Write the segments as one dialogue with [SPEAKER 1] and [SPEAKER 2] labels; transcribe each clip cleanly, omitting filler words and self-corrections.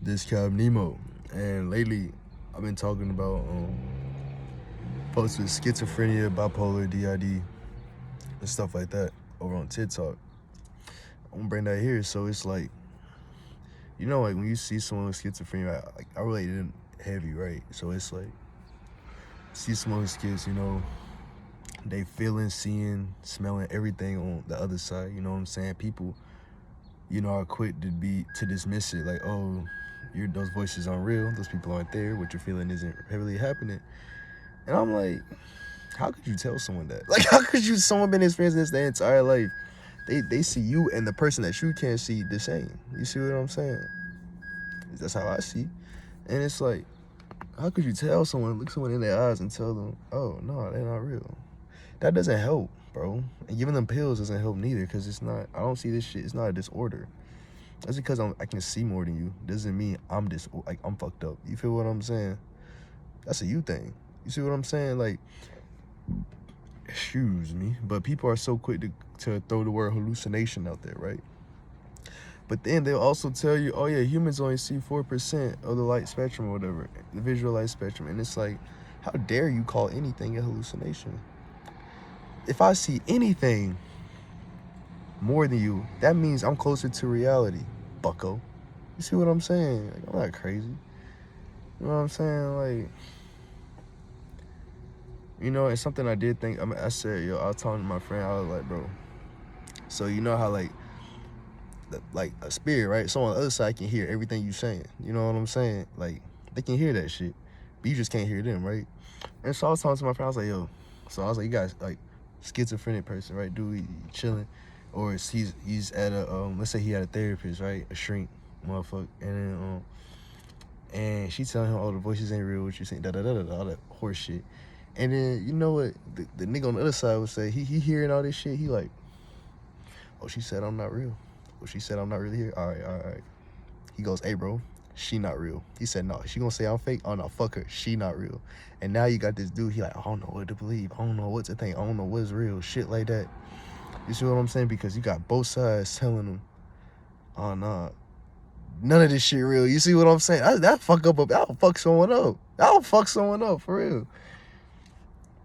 [SPEAKER 1] This Cab Nemo, and lately I've been talking about folks with schizophrenia, bipolar, DID, and stuff like that over on TikTok. I'm gonna bring that here, so it's like, like when you see someone with schizophrenia, I relate it heavy, right? So it's like, see someone with schiz, they feeling, seeing, smelling everything on the other side. You know what I'm saying? People, are quick to dismiss it, like, oh, those voices aren't real, those people aren't there, what you're feeling isn't really happening. And I'm like, how could you tell someone that? Like, how could someone been experiencing this their entire life? They see you and the person that you can't see the same. You see what I'm saying? That's how I see. And it's like, how could you look someone in their eyes and tell them, oh, no, they're not real? That doesn't help, bro. And giving them pills doesn't help neither, because I don't see this shit, it's not a disorder. That's because I can see more than you. Doesn't mean I'm fucked up. You feel what I'm saying? That's a you thing. You see what I'm saying? Like, excuse me, but people are so quick to throw the word hallucination out there, right? But then they'll also tell you, oh yeah, humans only see 4% of the light spectrum or whatever, the visual light spectrum. And it's like, how dare you call anything a hallucination? If I see anything more than you, that means I'm closer to reality, bucko. You see what I'm saying? Like, I'm not crazy. You know what I'm saying? Like, it's something I did think. I said, I was talking to my friend, I was like, bro, so you know how like a spirit, right? So on the other side can hear everything you saying. You know what I'm saying? Like, they can hear that shit, but you just can't hear them, right? And so I was talking to my friend, I was like, yo, so I was like, you guys, like, schizophrenic person, right? Dude, he chilling, or he's at a let's say he had a therapist, right? A shrink, motherfucker, and then and she telling him, oh, the voices ain't real, what you saying, all that horse shit. And then, you know what the nigga on the other side would say? He hearing all this shit, he like, oh, she said I'm not real. Oh, she said I'm not really here. All right. He goes, hey, bro, she not real. He said, no, she gonna say I'm fake? Oh, no, fuck her, she not real. And now you got this dude, he like, I don't know what to believe. I don't know what to think. I don't know what's real. Shit like that. You see what I'm saying? Because you got both sides telling them, oh, nah, none of this shit real. You see what I'm saying? That'll fuck someone up. That'll fuck someone up, for real.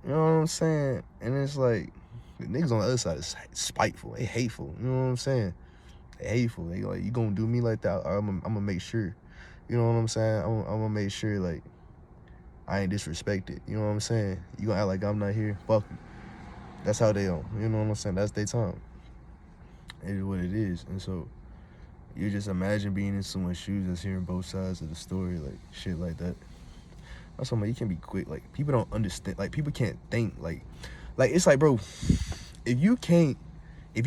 [SPEAKER 1] You know what I'm saying? And it's like, the niggas on the other side is spiteful. They hateful. You know what I'm saying? They hateful. They like, you gonna do me like that? I'm gonna make sure. You know what I'm saying? I'm gonna make sure, like, I ain't disrespected. You know what I'm saying? You gonna act like I'm not here? Fuck you. That's how they on. You know what I'm saying? That's their time. It is what it is. And so, you just imagine being in someone's shoes that's hearing both sides of the story, like, shit like that. That's something, you can be quick. Like, people don't understand. Like, people can't think. Like it's like, bro, if you're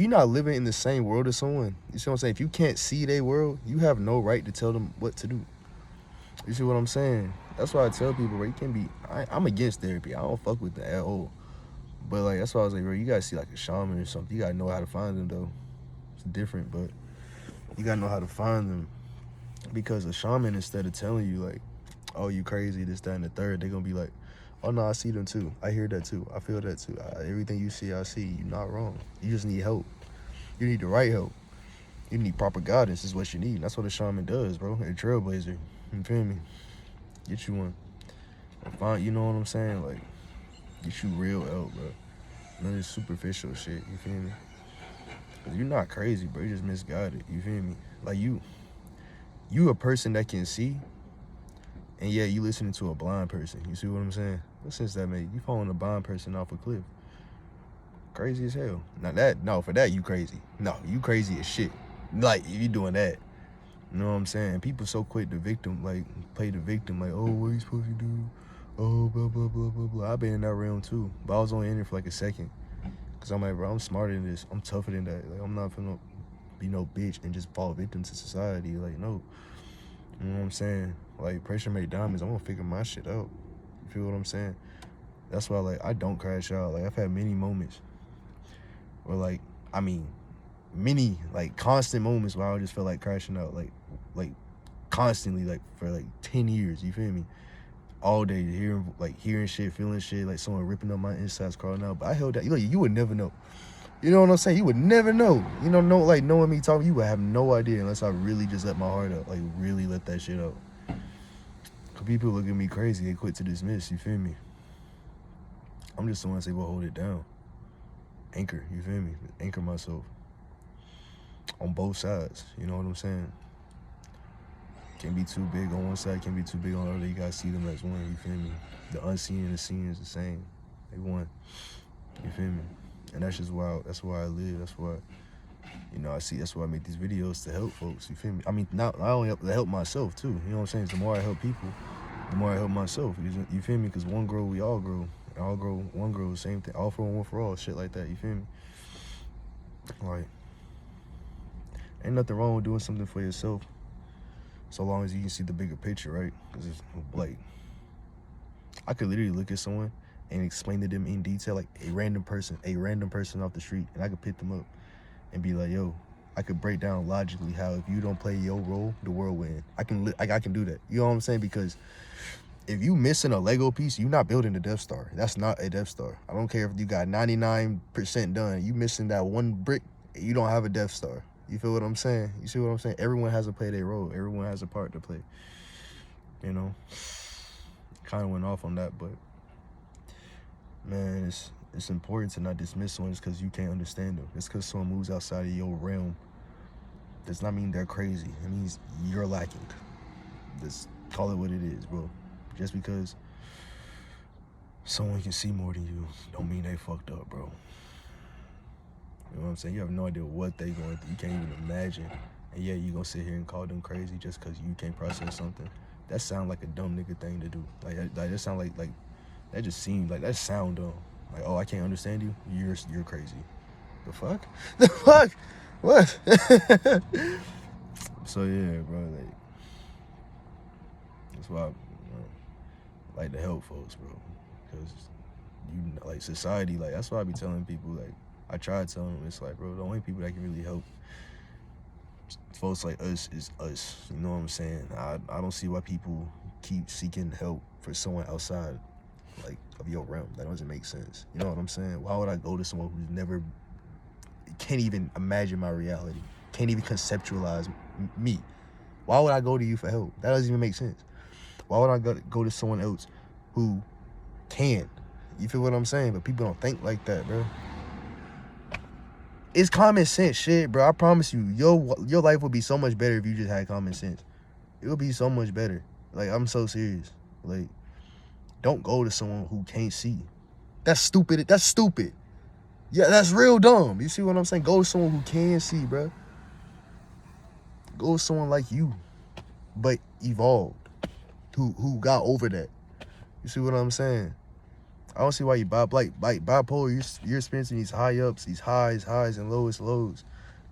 [SPEAKER 1] not living in the same world as someone, you see what I'm saying? If you can't see their world, you have no right to tell them what to do. You see what I'm saying? That's why I tell people, bro, you can't be, I'm against therapy. I don't fuck with that at all. But, like, that's why I was like, bro, you gotta see, like, a shaman or something. You gotta know how to find them, though. It's different, but you gotta know how to find them. Because a shaman, instead of telling you, like, oh, you crazy, this, that, and the third, they're gonna be like, oh, no, I see them too. I hear that too. I feel that too. Everything you see, I see. You're not wrong. You just need help. You need the right help. You need proper guidance is what you need. That's what a shaman does, bro. A trailblazer. You feel me? Get you one. Find, you know what I'm saying? Like, get you real help, bro. None of this superficial shit. You feel me? Cause you're not crazy, bro. You're just misguided. You feel me? Like, you a person that can see, and yeah, you listening to a blind person. You see what I'm saying? What sense that make? You following a blind person off a cliff. Crazy as hell. For that, you crazy. No, you crazy as shit. Like, if you doing that. You know what I'm saying? People so quick to play the victim, like, oh, what are you supposed to do? Oh, blah, blah, blah, blah, blah. I've been in that realm too. But I was only in it for like a second. Cause I'm like, bro, I'm smarter than this. I'm tougher than that. Like, I'm not finna be no bitch and just fall victim to society. Like, no. You know what I'm saying? Like, pressure made diamonds. I'm gonna figure my shit out. You feel what I'm saying? That's why, like, I don't crash out. Like, I've had many moments where, many, constant moments where I just feel like crashing out. Like, constantly, like, for, 10 years. You feel me? All day, hearing shit, feeling shit, like someone ripping up my insides, crawling out. But I held that. You would never know. You know what I'm saying? You would never know. You know, like knowing me talking, you would have no idea unless I really just let my heart out. Like really let that shit out. Cause people look at me crazy, they quit to dismiss, you feel me? I'm just the one to say, well, hold it down. Anchor, you feel me? Anchor myself. On both sides, you know what I'm saying? Can't be too big on one side, can't be too big on the other. You gotta see them as one, you feel me? The unseen and the seen is the same. They one. You feel me? And that's just why I live. That's why, you know, that's why I make these videos to help folks, you feel me? I mean, not only to help myself too, you know what I'm saying? The more I help people, the more I help myself, you feel me? Because one grow, we all grow. All grow, one grow, same thing. All for one for all, shit like that, you feel me? Like, ain't nothing wrong with doing something for yourself, so long as you can see the bigger picture, right? Because it's like, I could literally look at someone and explain to them in detail, like a random person off the street, and I could pick them up and be like, yo, I could break down logically how if you don't play your role, the world will end. I can do that. You know what I'm saying? Because if you missing a Lego piece, you're not building the Death Star. That's not a Death Star. I don't care if you got 99% done. You missing that one brick, you don't have a Death Star. You feel what I'm saying? You see what I'm saying? Everyone has to play their role. Everyone has a part to play. You know? Kind of went off on that, but man, it's important to not dismiss someone just because you can't understand them. It's because someone moves outside of your realm does not mean they're crazy. It means you're lacking. Just call it what it is, bro. Just because someone can see more than you don't mean they fucked up, bro. You know what I'm saying? You have no idea what they going through. You can't even imagine. And yeah, you gonna sit here and call them crazy just because you can't process something. That sound like a dumb nigga thing to do. Like that sound like that just seems like that sound dumb. Like, oh, I can't understand you. You're crazy. The fuck? The fuck? What? So yeah, bro. Like that's why I like to help folks, bro. Because you like society. Like that's why I be telling people. Like I try to tell them, it's like, bro, the only people that can really help folks like us is us. You know what I'm saying? I don't see why people keep seeking help for someone outside like of your realm. That doesn't make sense. You know what I'm saying? Why would I go to someone who's never can't even imagine my reality, can't even conceptualize me? Why would I go to you for help? That doesn't even make sense. Why would I go to someone else who can? You feel what I'm saying? But people don't think like that, bro. It's common sense shit, bro. I promise you, your life would be so much better if you just had common sense. It would be so much better. Like, I'm so serious. Like, don't go to someone who can't see. That's stupid. That's stupid. Yeah, that's real dumb. You see what I'm saying? Go to someone who can see, bro. Go to someone like you, but evolved, who got over that. You see what I'm saying? I don't see why you bipolar. You're experiencing these high ups, these highs and lows.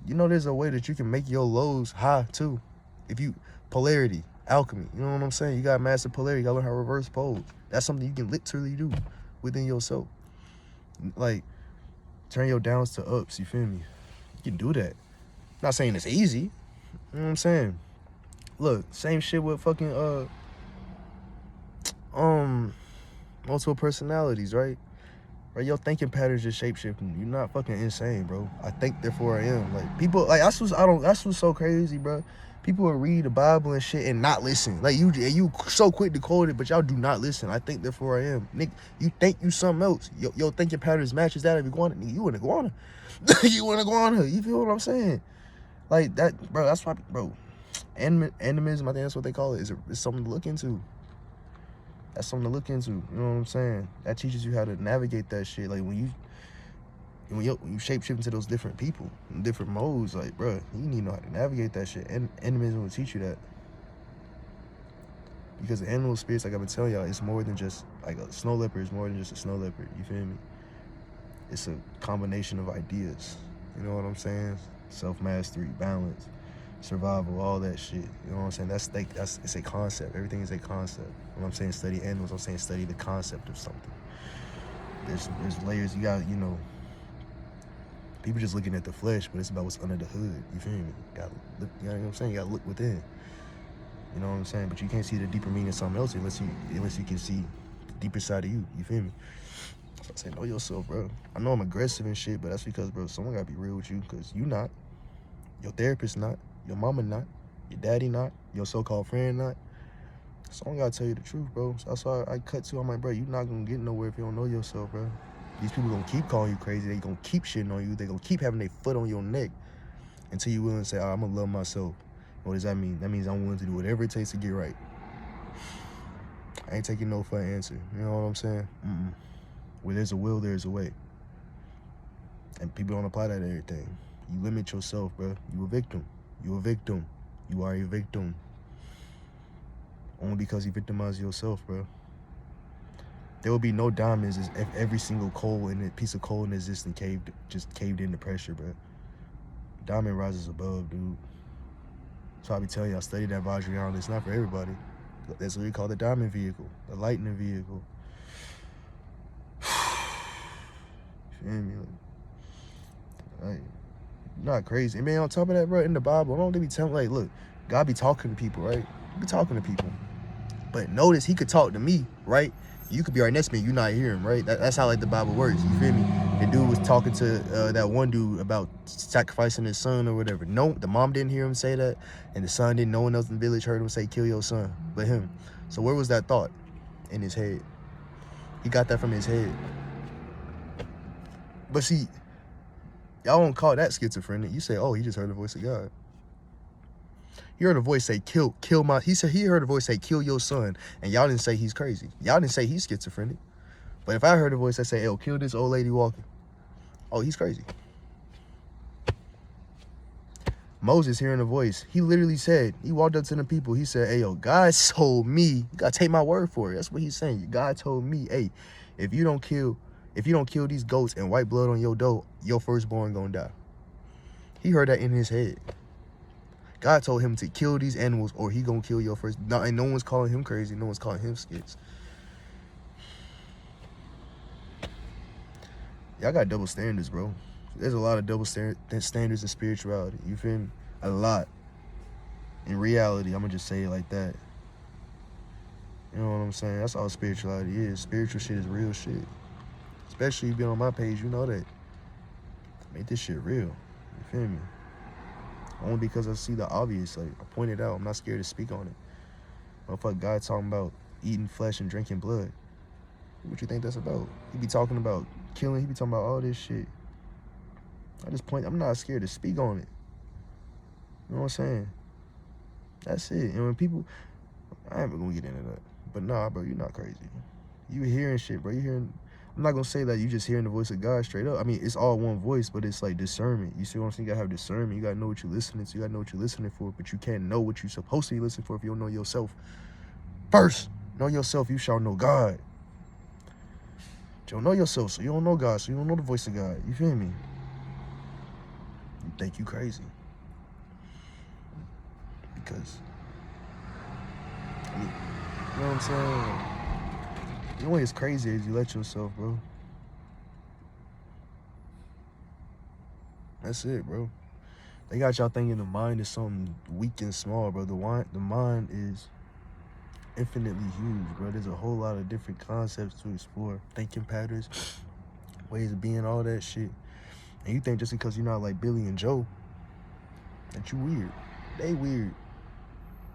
[SPEAKER 1] You know, there's a way that you can make your lows high too. If you polarity, alchemy. You know what I'm saying? You got master polarity. You gotta learn how to reverse poles. That's something you can literally do within yourself. Like turn your downs to ups. You feel me? You can do that. Not saying it's easy. You know what I'm saying? Look, same shit with fucking multiple personalities, right? Right, your thinking patterns just shape shifting. You're not fucking insane, bro. I think, therefore I am. Like people, like that's what's so crazy, bro. People will read the Bible and shit and not listen. Like you so quick to quote it, but y'all do not listen. I think, therefore I am. Nick, you think you something else. Your thinking patterns matches that of iguana. Nigga, you an iguana. You an iguana. You feel what I'm saying? Like that, bro. That's why, bro. Animism, I think that's what they call it. Is something to look into. That's something to look into. You know what I'm saying? That teaches you how to navigate that shit. Like when you shape shift into those different people, different modes, like, bro, you need to know how to navigate that shit. And animism will teach you that. Because the animal spirits, like I've been telling y'all, it's more than just, like a snow leopard is more than just a snow leopard. You feel me? It's a combination of ideas. You know what I'm saying? Self-mastery, balance, survival, all that shit. You know what I'm saying? It's a concept. Everything is a concept. When I'm saying study animals, I'm saying study the concept of something. There's layers. You got, you know, people just looking at the flesh, but it's about what's under the hood. You feel me? You gotta look, you know what I'm saying? You gotta look within. You know what I'm saying? But you can't see the deeper meaning of something else unless you can see the deeper side of you. You feel me? I say, know yourself, bro. I know I'm aggressive and shit, but that's because, bro, someone gotta be real with you, because you not. Your therapist not. Your mama not. Your daddy not. Your so-called friend not. Someone gotta tell you the truth, bro. So that's why I cut to. I'm like, bro, you not gonna get nowhere if you don't know yourself, bro. These people gonna keep calling you crazy. They gonna keep shitting on you. They gonna keep having their foot on your neck until you willing to say, I'm gonna love myself. What does that mean? That means I'm willing to do whatever it takes to get right. I ain't taking no for an answer. You know what I'm saying? Where there's a will, there's a way. And people don't apply that to everything. You limit yourself, bro. You a victim. You a victim. You are a victim. Only because you victimize yourself, bro. There will be no diamonds if every single piece of coal in existence just caved into pressure, bro. Diamond rises above, dude. So I be telling you, I studied that Vajrayana. It's not for everybody. That's what we call the diamond vehicle, the lightning vehicle. You feel me? Like, not crazy. And man, on top of that, bro, in the Bible, don't they be telling, like, look, God be talking to people, right? He be talking to people. But notice he could talk to me, right? You could be right next to me, you not hear him, right? That's how, like, the Bible works, you feel me? The dude was talking to that one dude about sacrificing his son or whatever. No, the mom didn't hear him say that, and the son didn't. No one else in the village heard him say, kill your son, but him. So where was that thought? In his head. He got that from his head. But see, y'all don't call that schizophrenic. You say, oh, he just heard the voice of God. He heard a voice say, kill my, he said he heard a voice say, kill your son. And y'all didn't say he's crazy. Y'all didn't say he's schizophrenic. But if I heard a voice that say, oh, kill this old lady walking. Oh, he's crazy. Moses hearing a voice, he literally said, he walked up to the people, he said, hey, yo, God told me, you gotta take my word for it. That's what he's saying. God told me, hey, if you don't kill these goats and white blood on your dough, your firstborn gonna die. He heard that in his head. God told him to kill these animals or he gonna kill your first. No, and no one's calling him crazy. No one's calling him schiz. Y'all got double standards, bro. There's a lot of double standards in spirituality. You feel me? A lot. In reality, I'm gonna just say it like that. You know what I'm saying? That's all spirituality is. Spiritual shit is real shit. Especially if you been on my page, you know that. Make this shit real. You feel me? Only because I see the obvious. Like, I point it out. I'm not scared to speak on it. Motherfucker, God talking about eating flesh and drinking blood. What you think that's about? He be talking about killing. He be talking about all this shit. I'm not scared to speak on it. You know what I'm saying? That's it. And when people, I ain't gonna get into that. But nah, bro, you're not crazy. You hearing shit, bro. You hearing, I'm not gonna say that you just hearing the voice of God straight up. I mean, it's all one voice, but it's like discernment. You see what I'm saying? You gotta have discernment. You gotta know what you're listening to. You gotta know what you're listening for. But you can't know what you're supposed to be listening for if you don't know yourself. First, know yourself, you shall know God. You don't know yourself, so you don't know God, so you don't know the voice of God. You feel me? You think you crazy. Because, I mean, you know what I'm saying? You only as crazy as you let yourself, bro. That's it, bro. They got y'all thinking the mind is something weak and small, bro. The mind is infinitely huge, bro. There's a whole lot of different concepts to explore. Thinking patterns, ways of being, all that shit. And you think just because you're not like Billy and Joe, that you weird. They weird.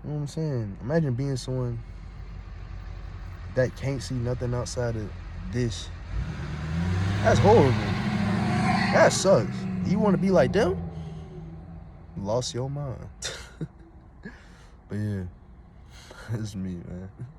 [SPEAKER 1] You know what I'm saying? Imagine being someone that can't see nothing outside of this. That's horrible. That sucks. You want to be like them? You lost your mind. But yeah, it's me, man.